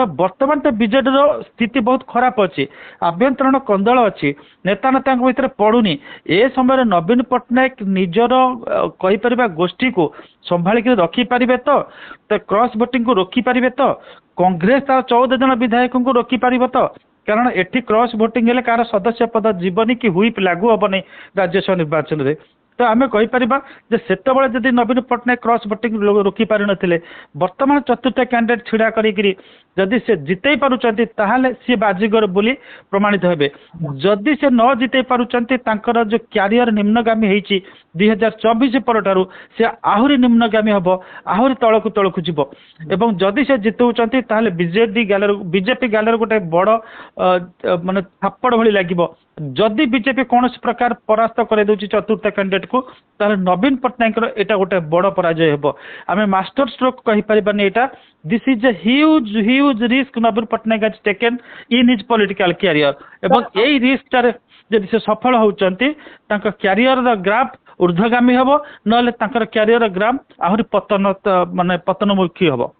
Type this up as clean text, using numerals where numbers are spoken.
तो बर्तमान तो बीजेडी स्थिति बहुत खराब अच्छी आभ्यंतरण कंदल अच्छी नेता नेता भितर पड़ुनी ए समय नवीन पट्टनायक निजर कहीपर गोष्ठी को संभालिक रखिपारे तो क्रॉस वोटिंग को रोकिपारे तो कांग्रेस तार 14 जन विधायक को रोकिपार तो कारण एटी क्रॉस वोटिंग हेले कार सदस्य पद जीवनी कि हुईप लागू हेनी राज्यसभा निर्वाचन में तो आम कहीपर सेतबे जदि नवीन पट्टनायक क्रॉस वोटिंग रोकी पार नथिले वर्तमान चतुर्थ कैंडिडेट छिड़ा करी जदि से जितई पारुचंती ताहले सी बाजीगर बोली प्रमाणित हेबे जदि से न जितई पारुचंती तांकर जो क्यारियर निम्नगामी हेची 2024 परठारु से आहुरी निम्नगामी हबो आहुरी तळकु तळकु जिवो एवं जदि से जितउचंती ताहले बीजेपी गैलर गोटे बड़ माने थापड़ भली लागिबो जदि बीजेपी कौन प्रकार परास्त कर दउची चतुर्थ कैंडिडेट को ताहले नवीन पट्टनायक एटा गोटे बड़ पराजय हेबो आमे मास्टर स्ट्रोक कहि परिबानी एटा this is a huge risk Naveen Patnaik has taken in his political career एवं एई रिस्क टारे जदि से सफल होउचंती तांका कैरियर द ग्राफ ऊर्ध्वगामी हबो नले तांकर कैरियर ग्राफ आहुरी पतन माने पतनमुखी हबो।